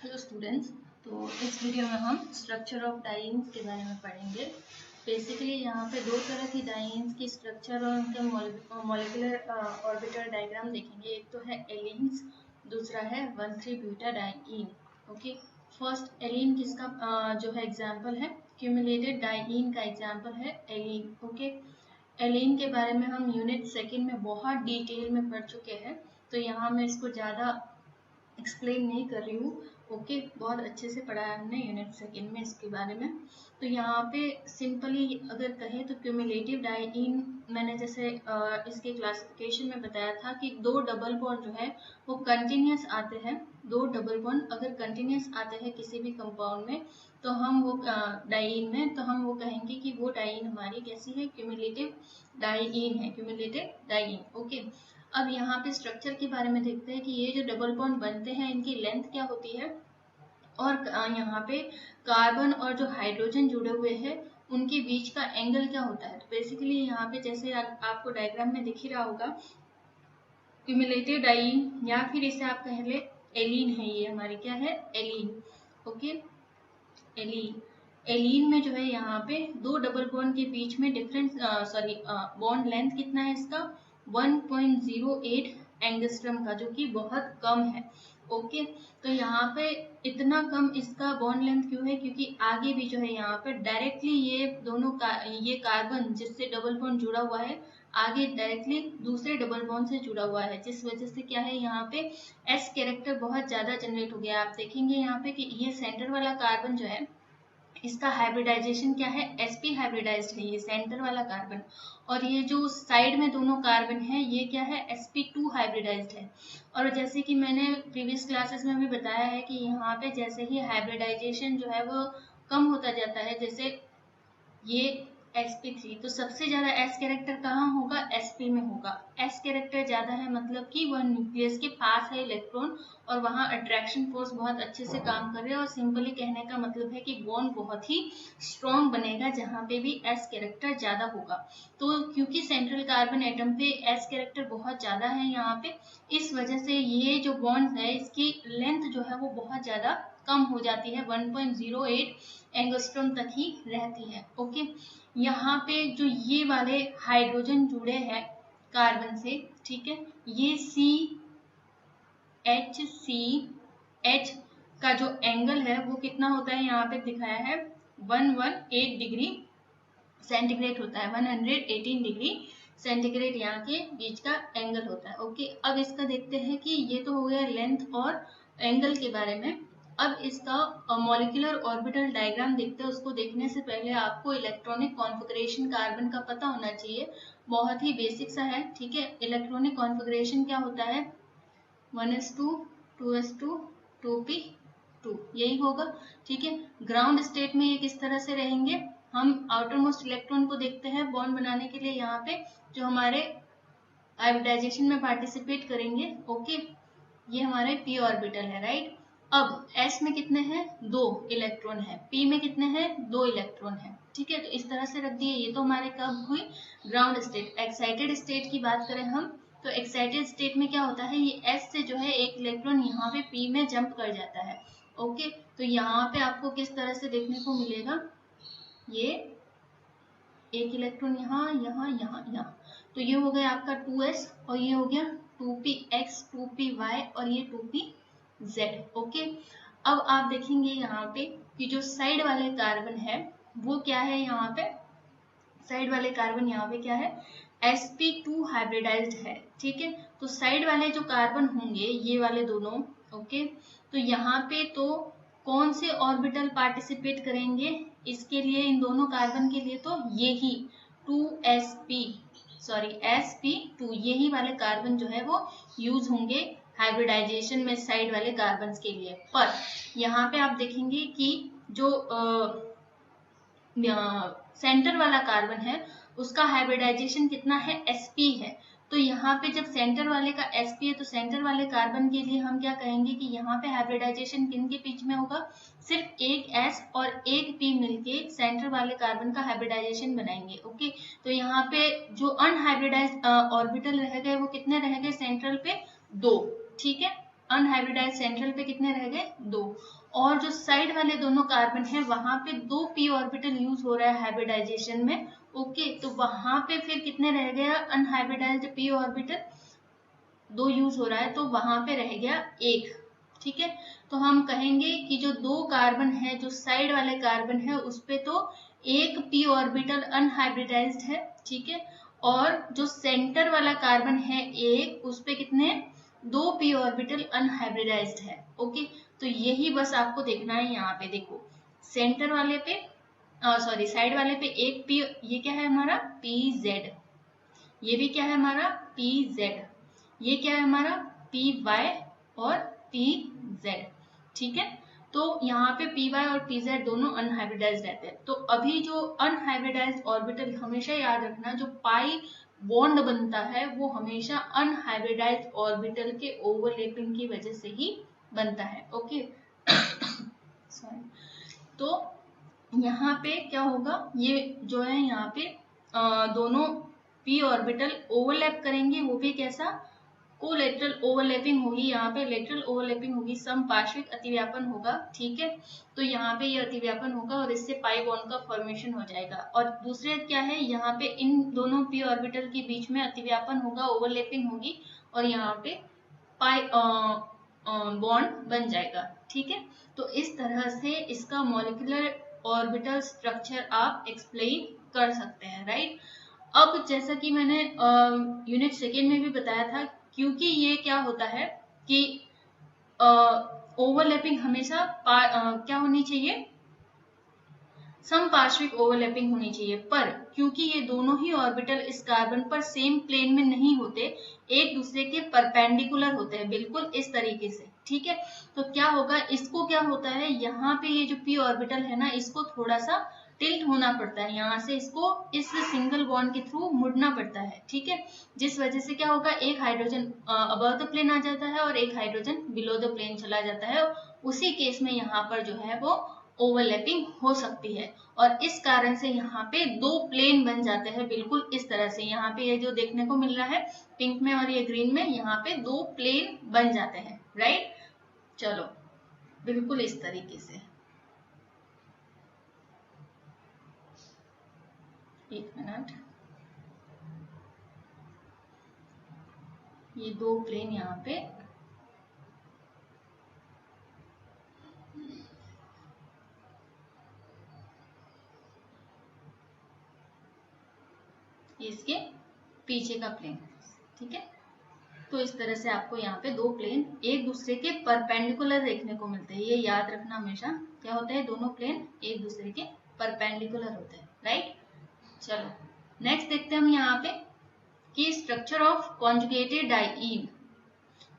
Hello students, तो इस video में हम स्ट्रक्चर ऑफ डाइन्स के बारे में पढ़ेंगे। बेसिकली यहाँ पे दो तरह की डाइन्स की स्ट्रक्चर और उनके मॉलिक्यूलर ऑर्बिटल डायग्राम देखेंगे। एक तो है एलीन्स, दूसरा है 1,3-ब्यूटाडाइईन। ओके, फर्स्ट एलीन किसका जो है एग्जाम्पल है, क्यूमुलेटेड डाइईन का एग्जाम्पल है एलीन। ओके, एलीन के बारे में हम यूनिट सेकेंड में बहुत डिटेल में पढ़ चुके हैं, तो यहाँ मैं इसको ज़्यादा एक्सप्लेन नहीं कर रही हूँ। ओके, बहुत अच्छे से पढ़ा है हमने यूनिट सेकेंड में इसके बारे में। तो यहाँ पे सिंपली अगर कहें तो क्यूमुलेटिव डाइईन मैंने जैसे इसके क्लासिफिकेशन में बताया था कि दो डबल बॉन्ड जो है वो कंटिन्यूस आते हैं। दो डबल बॉन्ड अगर कंटिन्यूस आते हैं किसी भी कंपाउंड में तो हम वो डाइईन में, तो हम वो कहेंगे कि वो डाइईन हमारी कैसी है, क्यूमुलेटिव डाइईन है, क्यूमुलेटिव डाइईन। ओके, अब यहाँ पे स्ट्रक्चर के बारे में देखते हैं कि ये जो डबल बॉन्ड बनते हैं इनकी लेंथ क्या होती है और यहाँ पे कार्बन और जो हाइड्रोजन जुड़े हुए हैं उनके बीच का एंगल क्या होता है। तो बेसिकली यहाँ पे जैसे आपको डायग्राम में दिख ही रहा होगा, क्यूमुलेटिव डाइईन या फिर इसे आप कह ले एलीन है, ये हमारी क्या है, एलीन। ओके, एलीन, एलीन में जो है यहाँ पे दो डबल बॉन्ड के बीच में डिफरेंस बॉन्ड लेंथ कितना है इसका, 1.08 एंगस्ट्रम का, जो कि बहुत कम है। ओके, तो यहाँ पे इतना कम इसका बॉन्ड लेंथ क्यों है, क्योंकि आगे भी जो है यहाँ पे डायरेक्टली ये दोनों ये कार्बन जिससे डबल बॉन्ड जुड़ा हुआ है आगे डायरेक्टली दूसरे डबल बॉन्ड से जुड़ा हुआ है, जिस वजह से क्या है यहाँ पे एस कैरेक्टर बहुत ज्यादा जनरेट हो गया। आप देखेंगे यहाँ पे कि ये सेंटर वाला कार्बन जो है इसका हाइब्रिडाइजेशन क्या है, sp हाइब्रिडाइज्ड है ये सेंटर वाला कार्बन, और ये जो साइड में दोनों कार्बन है ये क्या है, sp2 हाइब्रिडाइज्ड है। और जैसे कि मैंने प्रीवियस क्लासेस में भी बताया है कि यहाँ पे जैसे ही हाइब्रिडाइजेशन जो है वो कम होता जाता है, जैसे ये sp3, तो सबसे ज्यादा s कैरेक्टर कहाँ होगा, sp में होगा। s कैरेक्टर ज्यादा है मतलब कि वह न्यूक्लियस के पास है इलेक्ट्रॉन और वहाँ अट्रैक्शन फोर्स बहुत अच्छे से काम कर रहे हैं, और सिंपली कहने का मतलब है कि बॉन्ड बहुत ही स्ट्रॉन्ग बनेगा जहाँ पे भी s कैरेक्टर ज्यादा होगा। तो क्योंकि सेंट्रल कार्बन एटम पे s कैरेक्टर बहुत ज्यादा है यहाँ पे, इस वजह से ये जो बॉन्ड है इसकी लेंथ जो है वो बहुत ज्यादा कम हो जाती है, 1.08 एंगस्ट्रॉम तक ही रहती है। ओके, यहाँ पे जो ये वाले हाइड्रोजन जुड़े हैं कार्बन से, ठीक है, ये CH का जो एंगल है वो कितना होता है, यहाँ पे दिखाया है 118 डिग्री सेंटीग्रेड होता है, 118 डिग्री सेंटीग्रेड यहाँ के बीच का एंगल होता है। ओके, अब इसका देखते हैं कि ये तो हो गया लेंथ और एंगल के बारे में। अब इसका मॉलिक्यूलर ऑर्बिटल डायग्राम देखते हैं। उसको देखने से पहले आपको इलेक्ट्रॉनिक कॉन्फ़िगरेशन कार्बन का पता होना चाहिए, बहुत ही बेसिक सा है। ठीक है, इलेक्ट्रॉनिक कॉन्फ़िगरेशन क्या होता है, 1s2 2s2 2p2, यही होगा। ठीक है, ग्राउंड स्टेट में ये किस तरह से रहेंगे, हम आउटर मोस्ट इलेक्ट्रॉन को देखते हैं बॉन्ड बनाने के लिए, यहाँ पे जो हमारे हाइब्रिडाइजेशन में पार्टिसिपेट करेंगे। ओके, ये हमारे p ऑर्बिटल है, राइट। अब s में कितने हैं, 2 इलेक्ट्रॉन है, p में कितने हैं, 2 इलेक्ट्रॉन है। ठीक है, तो इस तरह से रख दिए। ये तो हमारे कब हुई, ग्राउंड स्टेट। एक्साइटेड स्टेट की बात करें हम, तो एक्साइटेड स्टेट में क्या होता है, ये s से जो है एक इलेक्ट्रॉन यहाँ पे p में जंप कर जाता है। ओके, तो यहाँ पे आपको किस तरह से देखने को मिलेगा, ये एक इलेक्ट्रॉन यहाँ यहाँ यहाँ यहाँ, तो ये हो गया आपका 2s और ये हो गया 2px 2py और ये 2pz। ओके, अब आप देखेंगे यहाँ पे कि जो साइड वाले कार्बन है वो क्या है, यहाँ पे साइड वाले कार्बन यहाँ पे क्या है, sp2 हाइब्रिडाइज्ड है। ठीक है, तो साइड वाले जो कार्बन होंगे ये वाले दोनों, ओके, तो यहाँ पे तो कौन से ऑर्बिटल पार्टिसिपेट करेंगे, इसके लिए इन दोनों कार्बन के लिए तो यही 2sp2 यही वाले कार्बन जो है वो यूज होंगे हाइब्रिडाइजेशन में साइड वाले कार्बन के लिए। पर यहाँ पे आप देखेंगे कि जो सेंटर वाला कार्बन है उसका हाइब्रिडाइजेशन कितना है, sp है। तो यहाँ पे जब सेंटर वाले का sp है तो सेंटर वाले कार्बन के लिए हम क्या कहेंगे कि यहाँ पे हाइब्रिडाइजेशन किन के बीच में होगा, सिर्फ एक s और एक p मिलके सेंटर वाले कार्बन का हाइब्रिडाइजेशन बनाएंगे। ओके, तो यहाँ पे जो अनहाइब्रिडाइज्ड ऑर्बिटल रह गए वो कितने रह गए सेंट्रल पे, 2। ठीक है, अनहाइब्रिडाइज सेंट्रल पे कितने रह गए 2, और जो साइड वाले दोनों कार्बन है वहां पे 2 p ऑर्बिटल यूज हो रहा है हाइब्रिडाइजेशन में। ओके, तो वहां पे फिर कितने रह गया अनहाइब्रिडाइज्ड p ऑर्बिटल 2 यूज हो रहा है, तो वहां पे रह गया 1। ठीक है, तो हम कहेंगे कि जो 2 कार्बन है, जो साइड वाले कार्बन है उस पे तो 1 p ऑर्बिटल अनहाइब्रिडाइज्ड है। ठीक है, और जो सेंटर वाला कार्बन है 1, उस पे कितने 2 p ऑर्बिटल अनहाइब्रिडाइज्ड है। ओके, तो यही बस आपको देखना है। यहाँ पे देखो सेंटर वाले पे सॉरी साइड वाले पे 1 p, ये क्या है हमारा pz, ये भी क्या है हमारा pz, ये क्या है हमारा py और pz। ठीक है, तो यहाँ पे py और pz दोनों अनहाइब्रिडाइज्ड रहते हैं। तो अभी जो अनहाइब्रिडाइज्ड ऑर्बिटल हमेशा याद रखना, जो पाई बॉन्ड बनता है वो हमेशा अनहाइब्रिडाइज्ड ऑर्बिटल के ओवरलैपिंग की वजह से ही बनता है। ओके सॉरी, तो यहाँ पे क्या होगा, ये जो है यहाँ पे दोनों p ऑर्बिटल ओवरलैप करेंगे, वो भी कैसा कोलेटरल ओवरलैपिंग होगी। यहाँ पे लेटरल ओवरलैपिंग होगी, समपार्श्विक अतिव्यापन होगा। ठीक है, तो यहाँ पे ये अतिव्यापन होगा और इससे पाई बॉन्ड का फॉर्मेशन हो जाएगा। और दूसरे क्या है, यहाँ पे इन दोनों p ऑर्बिटल के बीच में अतिव्यापन होगा, ओवरलैपिंग होगी और यहाँ पे पाई बॉन्ड बन जाएगा। ठीक है, तो इस तरह से इसका मॉलिक्यूलर ऑर्बिटल स्ट्रक्चर आप एक्सप्लेन कर सकते हैं। राइट, अब जैसा कि मैंने यूनिट सेकेंड में भी बताया था, क्योंकि ये क्या होता है कि ओवरलैपिंग हमेशा क्या होनी चाहिए, समपार्श्विक ओवरलैपिंग होनी चाहिए, पर क्योंकि ये दोनों ही ऑर्बिटल इस कार्बन पर सेम प्लेन में नहीं होते, एक दूसरे के परपेंडिकुलर होते हैं, बिल्कुल इस तरीके से। ठीक है, तो क्या होगा, इसको क्या होता है, यहाँ पे ये जो p ऑर्बिटल है ना, इसको थोड़ा सा टिल्ट होना पड़ता है, यहाँ से इसको इस सिंगल बॉन्ड के थ्रू मुड़ना पड़ता है। ठीक है, जिस वजह से क्या होगा, एक हाइड्रोजन अबव द प्लेन आ जाता है और एक हाइड्रोजन बिलो द प्लेन चला जाता है। उसी केस में यहाँ पर जो है वो ओवरलैपिंग हो सकती है, और इस कारण से यहाँ पे 2 प्लेन बन जाते हैं, बिल्कुल इस तरह से। यहाँ पे ये जो देखने को मिल रहा है पिंक में और ये ग्रीन में, यहाँ पे 2 प्लेन बन जाते हैं। राइट, चलो बिल्कुल इस तरीके से, एक मिनट, ये 2 प्लेन यहाँ पे इसके पीछे का प्लेन। ठीक है, तो इस तरह से आपको यहाँ पे 2 प्लेन एक दूसरे के परपेंडिकुलर देखने को मिलते हैं। ये याद रखना हमेशा, क्या होता है, दोनों प्लेन एक दूसरे के परपेंडिकुलर होते हैं। राइट, चलो नेक्स्ट देखते हैं हम यहाँ पे कि स्ट्रक्चर ऑफ कॉन्जुगेटेड डाइईन।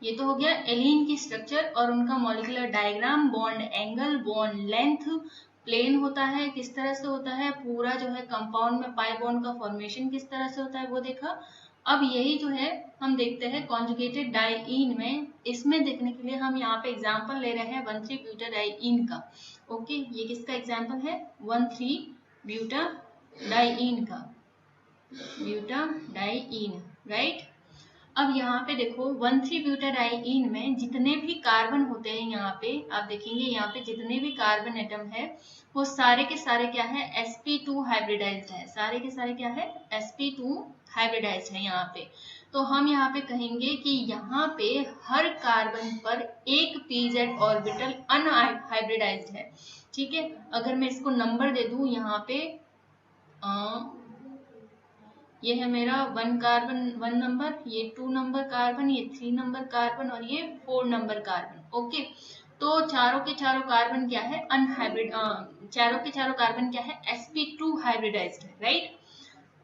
ये तो हो गया एलीन की स्ट्रक्चर और उनका molecular diagram, bond angle, bond length, plane होता है किस तरह से होता है, पूरा जो है कंपाउंड में पाई बॉन्ड का फॉर्मेशन किस तरह से होता है वो देखा। अब यही जो है हम देखते हैं कॉन्जुगेटेड डाइईन में। इसमें देखने के लिए हम यहाँ पे एग्जांपल ले रहे हैं 1,3-ब्यूटाडाइईन का। ओके, ये किसका एग्जांपल है, 1,3-ब्यूटाडाइईन का, ब्यूटाडाइईन। राइट, अब यहाँ पे देखो 1,3-ब्यूटाडाइईन में जितने भी कार्बन होते हैं, यहाँ पे आप देखेंगे, यहाँ पे जितने भी कार्बन एटम है वो सारे के सारे क्या है, sp2 हाइब्रिडाइज्ड है। सारे के सारे क्या है, sp2 हाइब्रिडाइज्ड है यहाँ पे। तो हम यहाँ पे कहेंगे कि यहाँ पे हर कार्बन पर एक pz ऑर्बिटल अनहाइब्रिडाइज्ड है। ठीक है, अगर मैं इसको नंबर दे दूं, यहाँ पे ये है मेरा 1 कार्बन 1 नंबर, ये 2 नंबर कार्बन, ये 3 नंबर कार्बन और ये 4 नंबर कार्बन। ओके, तो चारों के चारों कार्बन क्या है, अनहाइब्रिड, चारों के चारों कार्बन क्या है, sp2 हाइब्रिडाइज्ड है। राइट,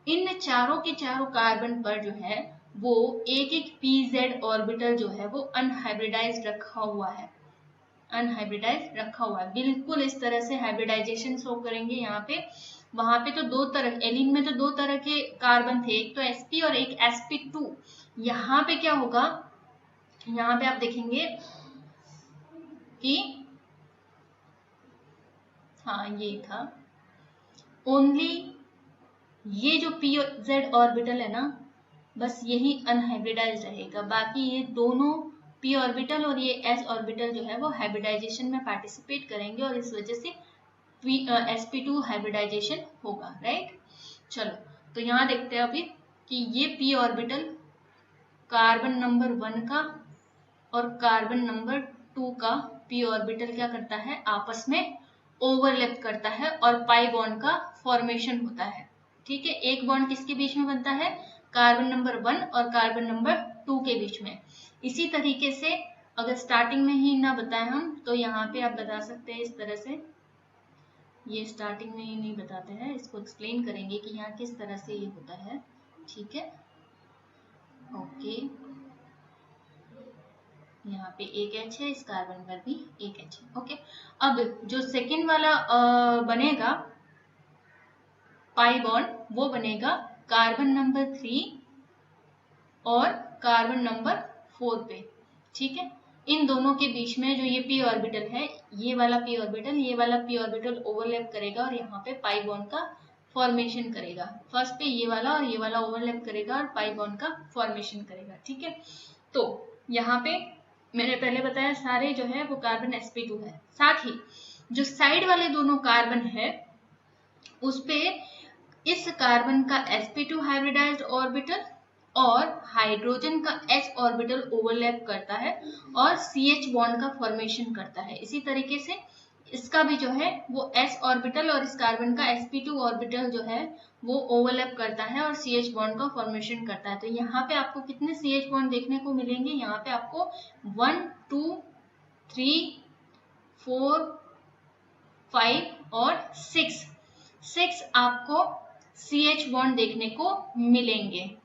इन चारों के चारों कार्बन पर जो है वो एक एक pz ऑर्बिटल जो है वो अनहाइब्रिडाइज्ड रखा हुआ है, अनहाइब्रिडाइज्ड रखा हुआ है। बिल्कुल इस तरह से हाइब्रिडाइजेशन शो करेंगे यहाँ पे। वहां पे तो 2 तरह, एलिन में तो 2 तरह के कार्बन थे, एक तो sp और एक sp2। यहाँ पे क्या होगा, यहाँ पे आप देखेंगे कि हाँ ये था ओनली, ये जो pz ऑर्बिटल है ना, बस यही अनहाइब्रिडाइज्ड रहेगा, बाकी ये दोनों p ऑर्बिटल और ये s ऑर्बिटल जो है वो हाइब्रिडाइजेशन में पार्टिसिपेट करेंगे और इस वजह से sp2 हाइब्रिडाइजेशन होगा, राइट। चलो तो यहाँ देखते हैं अभी कि ये p ऑर्बिटल कार्बन नंबर 1 का और कार्बन नंबर 2 का p ऑर्बिटल क्या करता है, आपस में ओवरलैप करता है और पाई बॉन्ड का फॉर्मेशन होता है, ठीक है। एक बॉन्ड किसके बीच में बनता है, कार्बन नंबर 1 और कार्बन नंबर 2 के बीच में। इसी तरीके से अगर स्टार्टिंग में ही ना बताएं हम तो यहाँ पे आप बता सकते हैं इस तरह से, ये स्टार्टिंग में ही नहीं बताते हैं, इसको एक्सप्लेन करेंगे कि यहाँ किस तरह से ये होता है, ठीक है। ओके, यहाँ पे एक H है, इस कार्बन पर भी एक H है, ओके। अब जो सेकेंड वाला बनेगा पाई बॉन्ड, वो बनेगा कार्बन नंबर 3 और कार्बन नंबर 4 पे, ठीक है। इन दोनों के बीच में जो ये p ऑर्बिटल है, ये वाला p ऑर्बिटल, ये वाला p ऑर्बिटल ओवरलैप करेगा और यहाँ पे पाई बॉन्ड का फॉर्मेशन करेगा। फर्स्ट पे ये वाला और ये वाला ओवरलैप करेगा और पाई बॉन्ड का फॉर्मेशन करेगा, ठीक है। तो यहाँ पे मैंने पहले बताया सारे जो है वो कार्बन sp2 है, साथ ही जो साइड वाले दोनों कार्बन है उस पे इस कार्बन का sp2 हाइब्रिडाइज्ड ऑर्बिटल और हाइड्रोजन का s ऑर्बिटल ओवरलैप करता है और CH बॉन्ड का फॉर्मेशन करता है। इसी तरीके से इसका भी जो है वो s ऑर्बिटल और इस कार्बन का sp2 ऑर्बिटल जो है वो ओवरलैप करता है और CH बॉन्ड का फॉर्मेशन करता है। तो यहाँ पे आपको कितने CH बॉन्ड देखने को मिलेंगे, यहाँ पे आपको 1 2 3 4 5 और 6 आपको CH बॉन्ड देखने को मिलेंगे।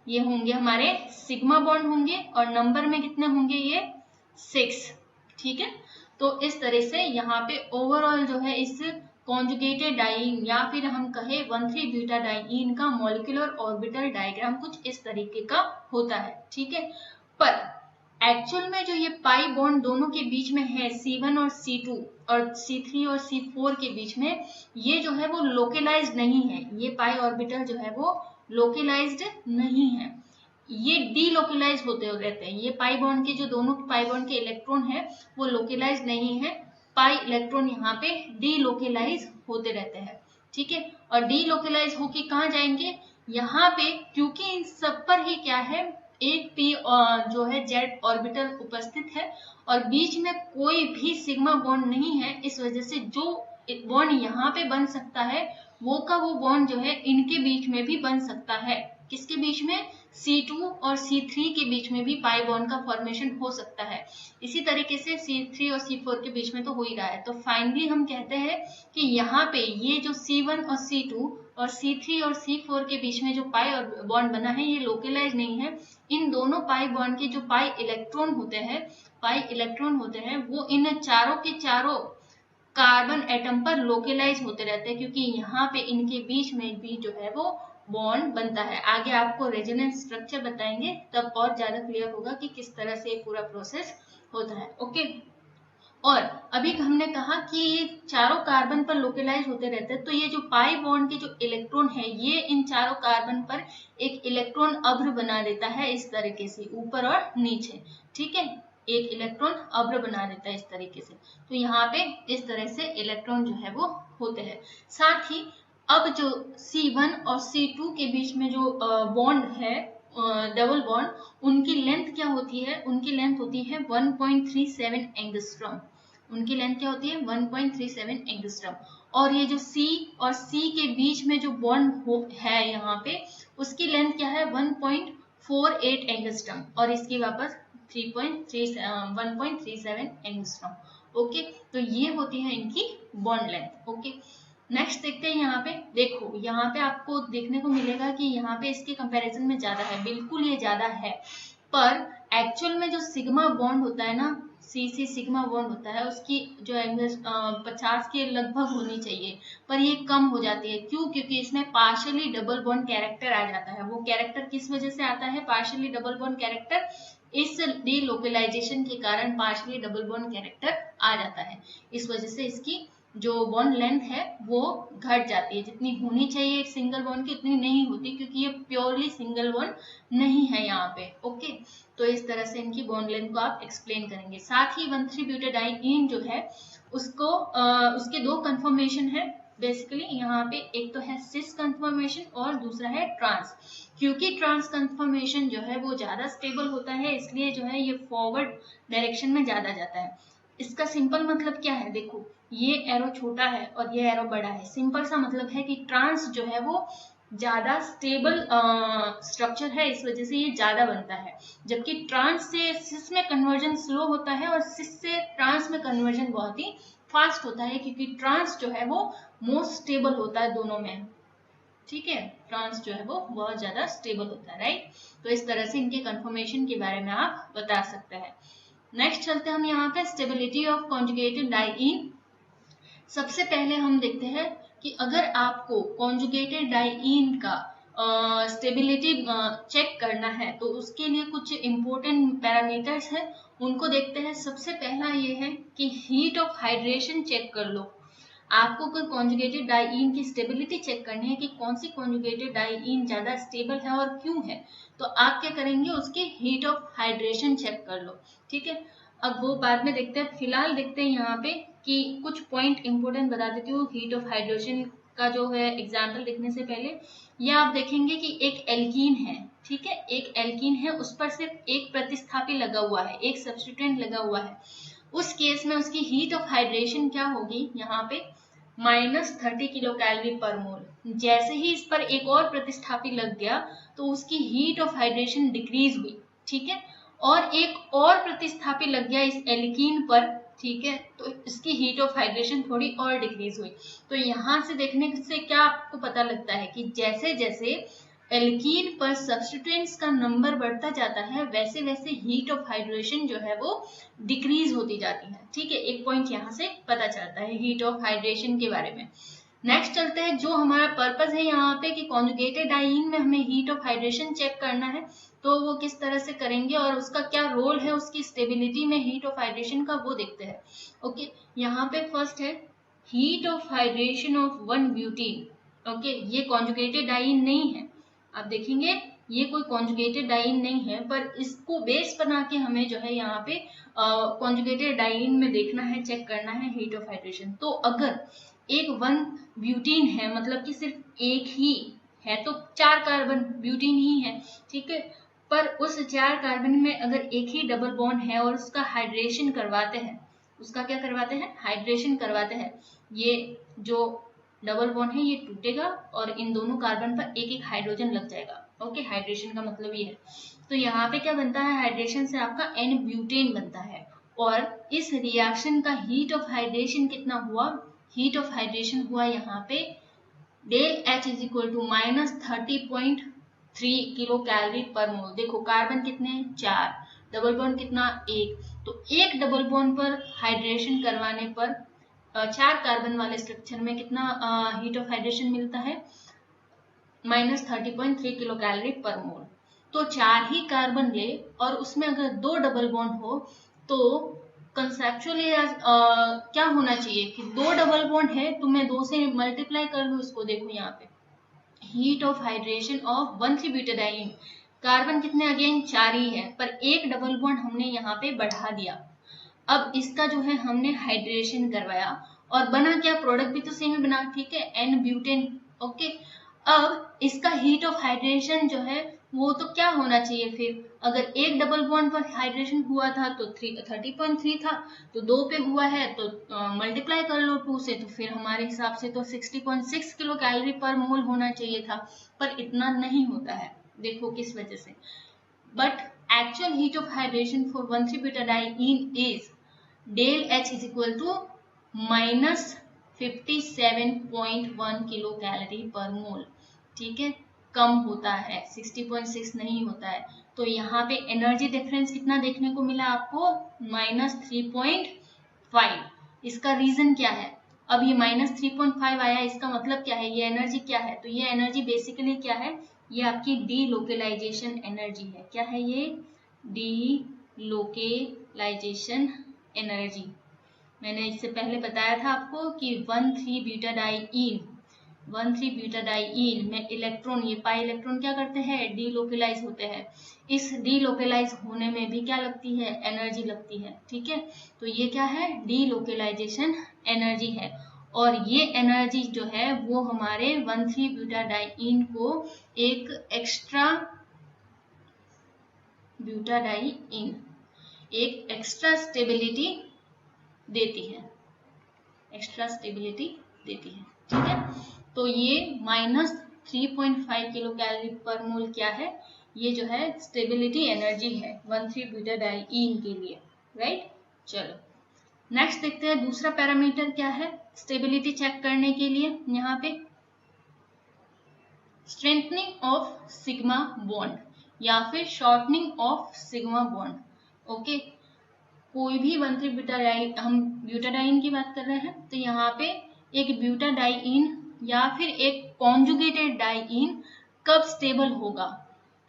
ये होंगे हमारे सिग्मा बॉन्ड होंगे और नंबर में कितने होंगे, ये 6, ठीक है। तो इस तरह से यहाँ पे ओवरऑल जो है इस कॉन्जुगेटेड डाइईन या फिर हम कहे 1,3 बीटा डाइईन का मॉलिक्यूलर ऑर्बिटल डायग्राम कुछ इस तरीके का होता है, ठीक है। पर एक्चुअल में जो ये पाई बॉन्ड दोनों के बीच में है C1 और C2 और C3 और C4 के बीच में, ये जो है वो लोकलाइज्ड नहीं है। ये पाई ऑर्बिटल जो है वो लोकलाइज्ड नहीं है, ये डीलोकलाइज होते रहते हैं। ये पाई बॉन्ड के जो दोनों पाई बॉन्ड के इलेक्ट्रॉन है वो लोकलाइज नहीं है, पाई इलेक्ट्रॉन यहाँ पे डीलोकलाइज होते रहते हैं, ठीक है। और डीलोकलाइज होके कहाँ जाएंगे, यहाँ पे, क्योंकि इन सब पर ही क्या है, एक p जो है z ऑर्बिटल उपस्थित है और बीच में कोई भी सिग्मा बॉन्ड नहीं है। इस वजह से जो बॉन्ड यहाँ पे बन सकता है वो का वो बॉन्ड जो है इनके बीच में भी बन सकता है। किसके बीच में, C2 और C3 के बीच में भी पाई बॉन्ड का फॉर्मेशन हो सकता है। इसी तरीके से C3 और C4 के बीच में तो हो ही रहा है। तो फाइनली हम कहते हैं कि यहाँ पे ये जो C1 और C2 और C3 और C4 के बीच में जो पाई और बॉन्ड बना है ये लोकलाइज नहीं है। इन दोनों पाई बॉन्ड के जो पाई इलेक्ट्रॉन होते हैं वो इन चारों के चारों कार्बन एटम पर लोकलाइज होते रहते हैं, क्योंकि यहाँ पे इनके बीच में भी जो है वो बॉन्ड बनता है। आगे आपको रेजोनेंस स्ट्रक्चर बताएंगे तब और ज्यादा क्लियर होगा कि किस तरह से पूरा प्रोसेस होता है, ओके। और अभी हमने कहा कि ये चारों कार्बन पर लोकलाइज होते रहते हैं, तो ये जो पाई बॉन्ड के जो इलेक्ट्रॉन है ये इन चारों कार्बन पर एक इलेक्ट्रॉन अभ्र बना देता है इस तरीके से, ऊपर और नीचे, ठीक है। एक इलेक्ट्रॉन अभ्र बना देता है इस तरीके से। तो यहाँ पे इस तरह से इलेक्ट्रॉन जो है वो होते हैं। साथ ही अब जो C1 और C2 के बीच में जो बॉन्ड है, डबल बॉन्ड, उनकी लेंथ क्या होती है, उनकी लेंथ होती है 1.37 एंगस्ट्रॉम। उनकी लेंथ क्या होती है, 1.37 एंगस्ट्रॉम। और ये जो C और C के बीच में जो बॉन्ड है यहाँ पे, उसकी लेंथ क्या है, 1.48 एंगस्ट्रॉम और इसकी वापस 1.37 एंगस्ट्रॉम, ओके। तो ये होती है इनकी बॉन्ड लेंथ, ओके। नेक्स्ट देखते हैं, यहाँ पे देखो, यहाँ पे आपको देखने को मिलेगा कि यहाँ पे इसके कंपैरिजन में ज्यादा है, बिल्कुल ये ज्यादा है। पर एक्चुअल में जो सिग्मा बॉन्ड होता है ना, C सिग्मा बॉन्ड होता है, उसकी जो एंगल 50 के लगभग होनी चाहिए, पर ये कम हो जाती है। क्यों, क्योंकि इसमें पार्शियली डबल बॉन्ड कैरेक्टर आ जाता है। वो कैरेक्टर किस वजह से आता है, पार्शियली डबल बॉन्ड कैरेक्टर, इस डीलोकलाइजेशन के कारण पार्शियली डबल बॉन्ड कैरेक्टर आ जाता है। इस वजह से इसकी जो बॉन्ड लेंथ है वो घट जाती है, जितनी होनी चाहिए एक सिंगल बॉन्ड की उतनी नहीं होती, क्योंकि ये प्योरली सिंगल बॉन्ड नहीं है यहाँ पे। ओके, तो इस तरह से इनकी बॉन्ड लेंथ को आप एक्सप्लेन करेंगे। साथ ही 1,3-ब्यूटाडाइईन जो है उसको उसके दो कन्फर्मेशन है बेसिकली यहाँ पे, एक तो है सिस कन्फर्मेशन और दूसरा है ट्रांस। क्योंकि ट्रांस कन्फर्मेशन जो है वो ज्यादा स्टेबल होता है, इसलिए जो है ये फॉरवर्ड डायरेक्शन में ज्यादा जाता है। इसका सिंपल मतलब क्या है, देखो ये एरो छोटा है और ये एरो बड़ा है, सिंपल सा मतलब है कि ट्रांस जो है वो ज्यादा स्टेबल स्ट्रक्चर है, इस वजह से ये ज्यादा बनता है, जबकि ट्रांस से सिस में कन्वर्जन स्लो होता है और सिस से ट्रांस में कन्वर्जन बहुत ही फास्ट होता है, क्योंकि ट्रांस जो है वो मोस्ट स्टेबल होता है दोनों में। ठीक है, ट्रांस जो है वो बहुत ज्यादा स्टेबल होता है, राइट। तो इस तरह से इनके कंफर्मेशन के बारे में आप बता सकते हैं। नेक्स्ट चलते हैं हम यहाँ पे स्टेबिलिटी ऑफ कॉन्जुगेटेड डाइईन। सबसे पहले हम देखते हैं कि अगर आपको कॉन्जुगेटेड डाइईन का स्टेबिलिटी चेक करना है तो उसके लिए कुछ इंपॉर्टेंट पैरामीटर्स है, उनको देखते हैं। सबसे पहला ये है कि हीट ऑफ हाइड्रेशन चेक कर लो। आपको कोई कॉन्जुगेटेड डाइईन की स्टेबिलिटी चेक करनी है कि कौन सी कॉन्जुगेटेड डाइईन ज्यादा स्टेबल है और क्यों है, तो आप क्या करेंगे, उसकी हीट ऑफ हाइड्रेशन चेक कर लो। ठीक है, अब वो बाद में देखते हैं, फिलहाल देखते हैं यहाँ पे कि कुछ पॉइंट इंपोर्टेंट बता देती हूँ हीट ऑफ हाइड्रेशन का जो है एग्जाम्पल लिखने से पहले। यह आप देखेंगे कि एक एल्कीन है, ठीक है, एक एल्कीन है, उस पर सिर्फ एक प्रतिस्थापी लगा हुआ है, एक सब्स्टिट्यूएंट लगा हुआ है। उस केस में उसकी हीट ऑफ हाइड्रेशन क्या होगी, यहाँ पे -30 किलो कैलोरी पर मोल। जैसे ही इस पर एक और प्रतिस्थापी लग गया तो उसकी हीट ऑफ हाइड्रेशन डिक्रीज हुई। ठीक है, और एक और प्रतिस्थापी लग गया इस एल्कीन पर, ठीक है, तो इसकी हीट ऑफ हाइड्रेशन थोड़ी और डिक्रीज हुई। तो यहाँ से देखने से क्या आपको पता लगता है कि जैसे जैसे एल्कीन पर सब्स्टिट्यूएंट्स का नंबर बढ़ता जाता है वैसे वैसे हीट ऑफ हाइड्रेशन जो है वो डिक्रीज होती जाती है। ठीक है, एक पॉइंट यहाँ से पता चलता है हीट ऑफ हाइड्रेशन के बारे में। नेक्स्ट चलते हैं, जो हमारा पर्पस है यहाँ पे कि कॉन्जुगेटेड डाइईन में हमें हीट ऑफ हाइड्रेशन चेक करना है, तो वो किस तरह से करेंगे और उसका क्या रोल है उसकी स्टेबिलिटी में हीट ऑफ हाइड्रेशन का, वो देखते हैं। ओके, यहाँ पे फर्स्ट है heat of hydration of 1 butene. Okay, ये कॉन्जुगेटेड डाइईन नहीं है, आप देखेंगे ये कोई कॉन्जुगेटेड डाइईन नहीं है, पर इसको बेस बना के हमें जो है यहाँ पे कॉन्जुगेटेड डाइईन में देखना है, चेक करना है हीट ऑफ हाइड्रेशन। तो अगर एक 1 ब्यूटीन है, मतलब कि सिर्फ एक ही है, तो 4 कार्बन ब्यूटीन ही है, ठीक है, पर उस 4 कार्बन में अगर एक ही डबल बॉन्ड है और उसका हाइड्रेशन करवाते हैं, उसका क्या करवाते हैं, हाइड्रेशन करवाते हैं, ये जो डबल बॉन्ड है ये टूटेगा और इन दोनों कार्बन पर एक एक हाइड्रोजन लग जाएगा। ओके, हाइड्रेशन का मतलब ये है। तो यहाँ पे क्या बनता है, हाइड्रेशन से आपका N ब्यूटेन बनता है, और इस रिएक्शन का हीट ऑफ हाइड्रेशन कितना हुआ, हीट ऑफ हाइड्रेशन हुआ यहाँ पे del H is equal to -30.3 kilo calorie पर मोल। देखो कार्बन कितने, 4, डबल बॉन्ड कितना, 1, तो एक डबल बॉन्ड पर हाइड्रेशन करवाने पर 4 कार्बन वाले स्ट्रक्चर में कितना हीट ऑफ हाइड्रेशन मिलता है, -30.3 किलो कैलोरी पर मोल। तो 4 ही कार्बन ले और उसमें अगर 2 डबल बॉन्ड हो तो कंसेप्चुअली क्या होना चाहिए कि 2 डबल बॉन्ड है तो मैं 2 से मल्टीप्लाई कर लूँ इसको। देखो यहाँ पे हीट ऑफ हाइड्रेशन ऑफ 1,3-ब्यूटाडाइईन, कार्बन कितने अगेन 4 ही है, पर एक डबल बॉन्ड हमने यहाँ पे बढ़ा दिया। अब इसका जो है हमने हाइड्रेशन करवाया और बना क्या, प्रोडक्ट भी तो सेम ही बना, ठीक है, N ब्यूटेन। ओके, अब इसका हीट ऑफ हाइड्रेशन जो है वो तो क्या होना चाहिए, फिर अगर एक डबल बॉन्ड पर हाइड्रेशन हुआ था तो 30.3 था, तो 2 पे हुआ है तो मल्टीप्लाई कर लो 2 से, तो फिर हमारे हिसाब से तो 60.6 किलो कैलोरी पर मोल होना चाहिए था, पर इतना नहीं होता है। देखो किस वजह से, but actual heat of hydration for 1,3-butadiene is del H is equal to -57.1 kilo calorie पर मोल। ठीक है, कम होता है, 60.6 नहीं होता है। तो यहाँ पे एनर्जी डिफरेंस कितना देखने को मिला आपको, -3.5। इसका रीजन क्या है, अब ये -3.5 आया, इसका मतलब क्या है, ये एनर्जी क्या है, तो ये एनर्जी बेसिकली क्या है, ये आपकी डीलोकेलाइजेशन एनर्जी है। क्या है ये, डीलोकेलाइजेशन एनर्जी। मैंने इससे पहले बताया था आपको कि 1,3-ब्यूटाडाइईन में इलेक्ट्रॉन, ये पाई इलेक्ट्रॉन क्या करते हैं, डीलोकेलाइज होते हैं। इस डीलोकेलाइज होने में भी क्या लगती है, एनर्जी लगती है। ठीक है, तो ये क्या है, डीलोकेलाइजेशन एनर्जी है। और ये एनर्जी जो है वो हमारे 1,3-ब्यूटाडाइईन को एक एक्स्ट्रा ब्यूटाडाइईन एक एक्स्ट्रा स्टेबिलिटी देती है, एक्स्ट्रा स्टेबिलिटी देती है। ठीक है, तो ये -3.5 किलो कैलोरी पर मोल क्या है, ये जो है स्टेबिलिटी एनर्जी है 1,3-ब्यूटाडाइईन के लिए, राइट। चलो नेक्स्ट देखते हैं दूसरा पैरामीटर क्या है स्टेबिलिटी चेक करने के लिए। यहाँ पे स्ट्रेंथनिंग ऑफ सिग्मा बॉन्ड या फिर shortening of sigma bond. Okay, कोई भी 1,3-ब्यूटाडाइईन, हम ब्यूटाडाइईन की बात कर रहे हैं, तो यहाँ पे एक ब्यूटाडाइईन या फिर एक कॉन्जुगेटेड डाइईन कब स्टेबल होगा,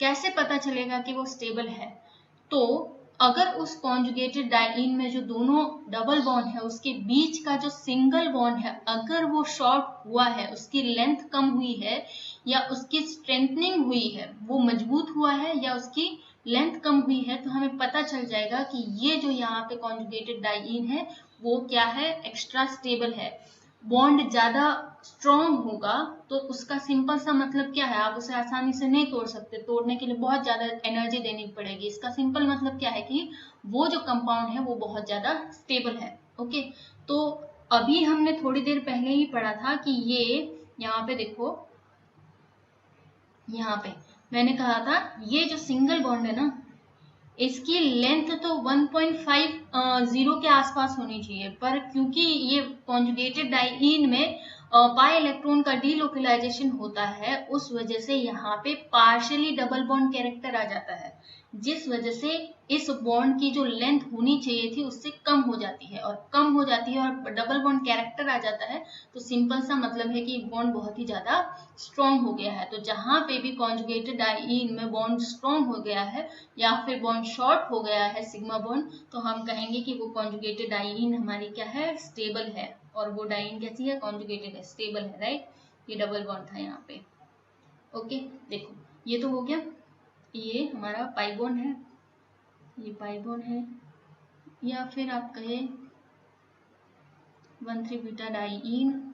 कैसे पता चलेगा कि वो स्टेबल है। तो अगर उस कॉन्जुगेटेड डाइईन में जो दोनों डबल बॉन्ड है उसके बीच का जो सिंगल बॉन्ड है अगर वो शॉर्ट हुआ है, उसकी लेंथ कम हुई है या उसकी स्ट्रेंथनिंग हुई है, वो मजबूत हुआ है या उसकी लेंथ कम हुई है, तो हमें पता चल जाएगा कि ये जो यहाँ पे कॉन्जुगेटेड डाइईन है वो क्या है, एक्स्ट्रा स्टेबल है। बॉन्ड ज्यादा स्ट्रॉन्ग होगा तो उसका सिंपल सा मतलब क्या है, आप उसे आसानी से नहीं तोड़ सकते, तोड़ने के लिए बहुत ज्यादा एनर्जी देनी पड़ेगी। इसका सिंपल मतलब क्या है कि वो जो कंपाउंड है वो बहुत ज्यादा स्टेबल है। ओके, तो अभी हमने थोड़ी देर पहले ही पढ़ा था कि ये यहाँ पे देखो, यहाँ पे मैंने कहा था ये जो सिंगल बॉन्ड है ना, इसकी लेंथ तो 1.50 के आसपास होनी चाहिए, पर क्योंकि ये कॉन्जुगेटेड डाइईन में पाई इलेक्ट्रॉन का डीलोकेलाइजेशन होता है, उस वजह से यहाँ पे पार्शियली डबल बॉन्ड कैरेक्टर आ जाता है, जिस वजह से इस बॉन्ड की जो लेंथ होनी चाहिए थी उससे कम हो जाती है, और कम हो जाती है और डबल बॉन्ड कैरेक्टर आ जाता है, तो सिंपल सा मतलब है कि बॉन्ड बहुत ही ज्यादा स्ट्रॉन्ग हो गया है। तो जहां पे भी कॉन्जुगेटेड डाइईन में बॉन्ड स्ट्रॉन्ग हो गया है या फिर बॉन्ड शॉर्ट हो गया है सिग्मा बॉन्ड, तो हम कहेंगे कि वो कॉन्जुगेटेड डाइईन हमारी क्या है, स्टेबल है। और वो डाइईन कैसी है, कॉन्जुगेटेड है, स्टेबल है, राइट। ये डबल बॉन्ड था यहाँ पे। ओके, देखो ये तो हो गया, ये हमारा पाई बॉन्ड है, ये पाई बॉन्ड है, या फिर आप कहे 1,3-ब्यूटाडाइईन,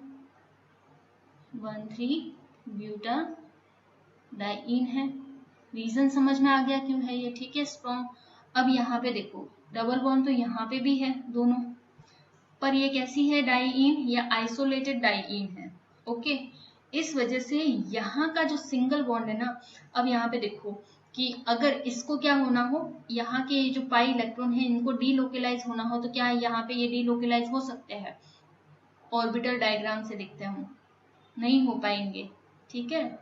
1,3-ब्यूटाडाइईन है। रीजन समझ में आ गया क्यों है ये, ठीक है, स्ट्रॉन्ग। अब यहाँ पे देखो डबल बॉन्ड तो यहाँ पे भी है दोनों, पर ये कैसी है, डाइईन या आइसोलेटेड डाइईन है। ओके, इस वजह से यहाँ का जो सिंगल बॉन्ड है ना, अब यहाँ पे देखो कि अगर इसको क्या होना हो, यहाँ के जो पाई इलेक्ट्रॉन है इनको डीलोकेलाइज होना हो, तो क्या यहाँ पे ये डीलोकेलाइज हो सकते हैं, ऑर्बिटल डायग्राम से देखते हैं, नहीं हो पाएंगे। ठीक है,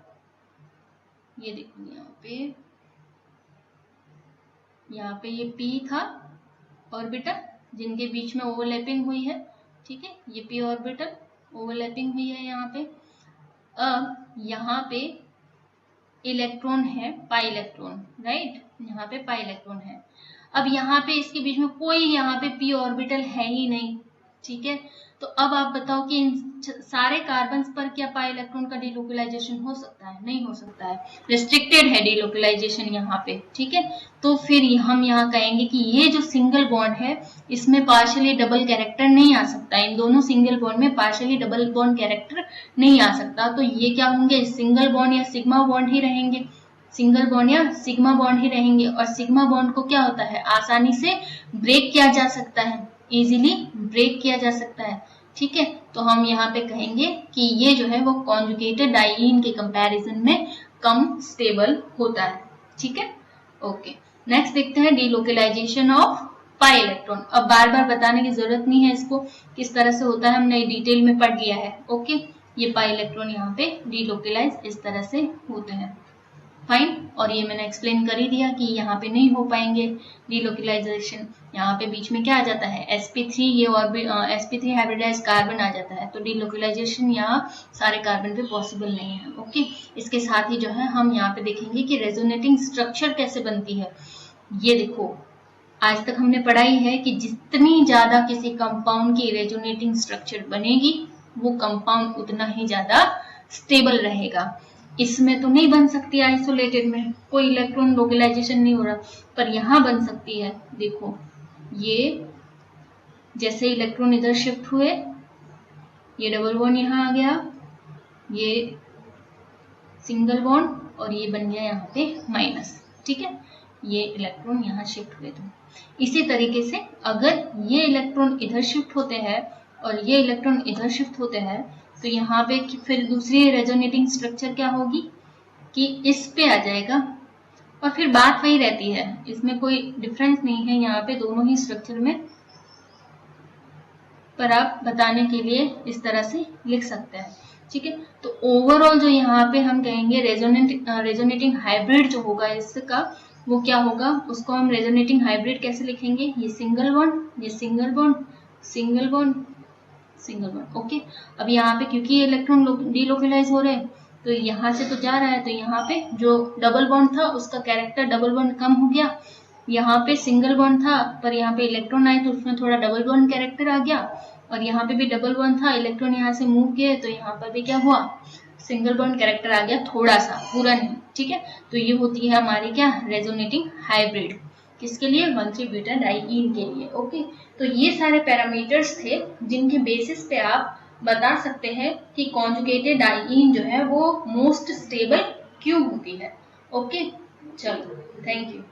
ये देखो यहाँ पे ये P था ऑर्बिटल जिनके बीच में ओवरलैपिंग हुई है। ठीक है, ये P ऑर्बिटल ओवरलैपिंग हुई है यहाँ पे। अब यहाँ पे इलेक्ट्रॉन है, पाई इलेक्ट्रॉन, राइट, यहाँ पे पाई इलेक्ट्रॉन है। अब यहाँ पे इसके बीच में कोई यहाँ पे P ऑर्बिटल है ही नहीं। ठीक है, तो अब आप बताओ कि इन सारे कार्बन्स पर क्या पाई इलेक्ट्रॉन का डीलोकेलाइजेशन हो सकता है, नहीं हो सकता है, रिस्ट्रिक्टेड है डीलोकेलाइजेशन यहाँ पे। ठीक है, तो फिर हम यहाँ कहेंगे कि ये जो सिंगल बॉन्ड है इसमें पार्शियली डबल कैरेक्टर नहीं आ सकता, इन दोनों सिंगल बॉन्ड में पार्शियली डबल बॉन्ड कैरेक्टर नहीं आ सकता। तो ये क्या होंगे, सिंगल बॉन्ड या सिग्मा बॉन्ड ही रहेंगे, सिंगल बॉन्ड या सिग्मा बॉन्ड ही रहेंगे। और सिग्मा बॉन्ड को क्या होता है, आसानी से ब्रेक किया जा सकता है, इजीली ब्रेक किया जा सकता है। ठीक है, तो हम यहाँ पे कहेंगे कि ये जो है वो कॉन्जुगेटेड डाइईन के कंपैरिजन में कम स्टेबल होता है। ठीक है, ओके, नेक्स्ट देखते हैं डीलोकेलाइजेशन ऑफ पाई इलेक्ट्रॉन। अब बार बार बताने की जरूरत नहीं है इसको, किस तरह से होता है हमने डिटेल में पढ़ लिया है। ओके, ये पाई इलेक्ट्रॉन यहाँ पे डीलोकेलाइज इस तरह से होते हैं, फाइन। और ये मैंने एक्सप्लेन कर ही दिया कि यहाँ पे नहीं हो पाएंगे डीलोकेलाइजेशन, यहाँ पे बीच में क्या आ जाता है, sp3, ये और भी sp3 हाइब्रिडाइज्ड कार्बन आ जाता है, तो डीलोकेलाइजेशन यहाँ सारे कार्बन पे पॉसिबल नहीं है। ओके, इसके साथ ही जो है हम यहाँ पे देखेंगे कि रेजोनेटिंग स्ट्रक्चर कैसे बनती है। ये देखो आज तक हमने पढ़ाई है कि जितनी ज्यादा किसी कंपाउंड की रेजोनेटिंग स्ट्रक्चर बनेगी वो कंपाउंड उतना ही ज्यादा स्टेबल रहेगा। इसमें तो नहीं बन सकती आइसोलेटेड में, कोई इलेक्ट्रॉन लोकलाइजेशन नहीं हो रहा, पर यहां बन सकती है। देखो ये जैसे इलेक्ट्रॉन इधर शिफ्ट हुए, ये डबल बॉन्ड यहाँ आ गया, ये सिंगल बॉन्ड और ये बन गया यहाँ पे माइनस। ठीक है, ये इलेक्ट्रॉन यहाँ शिफ्ट हुए। तो इसी तरीके से अगर ये इलेक्ट्रॉन इधर शिफ्ट होते हैं और ये इलेक्ट्रॉन इधर शिफ्ट होते हैं तो यहाँ पे फिर दूसरी रेजोनेटिंग स्ट्रक्चर क्या होगी कि इस पे आ जाएगा और फिर बात वही रहती है, इसमें कोई डिफरेंस नहीं है यहाँ पे दोनों ही स्ट्रक्चर में, पर आप बताने के लिए इस तरह से लिख सकते हैं। ठीक है, तो ओवरऑल जो यहाँ पे हम कहेंगे रेजोनेटिंग हाइब्रिड जो होगा इसका, वो क्या होगा, उसको हम रेजोनेटिंग हाइब्रिड कैसे लिखेंगे, ये सिंगल बॉन्ड, ये single bond, single bond, single bond. Okay, अब यहाँ पे क्योंकि ये इलेक्ट्रॉन डीलोकलाइज हो रहे हैं तो यहाँ से तो जा रहा है, तो यहाँ पे जो डबल बॉन्ड था उसका कैरेक्टर डबल बॉन्ड कम हो गया, यहाँ पे सिंगल बॉन्ड था पर यहाँ पे इलेक्ट्रॉन आए तो उसमें थोड़ा डबल बॉन्ड कैरेक्टर आ गया, और यहाँ पे भी डबल बॉन्ड था, इलेक्ट्रॉन यहाँ से मूव किए तो यहाँ पर भी क्या हुआ, सिंगल बॉन्ड कैरेक्टर आ गया, थोड़ा सा, पूरा नहीं। ठीक है, तो ये होती है हमारी क्या, रेजोनेटिंग हाइब्रिड। किसके लिए, 1,3 बीटा डाइईन के लिए। ओके, तो ये सारे पैरामीटर्स थे जिनके बेसिस पे आप बता सकते हैं कि कॉन्जुगेटेड डाइईन जो है वो मोस्ट स्टेबल क्यों होती है। ओके, चलो, थैंक यू।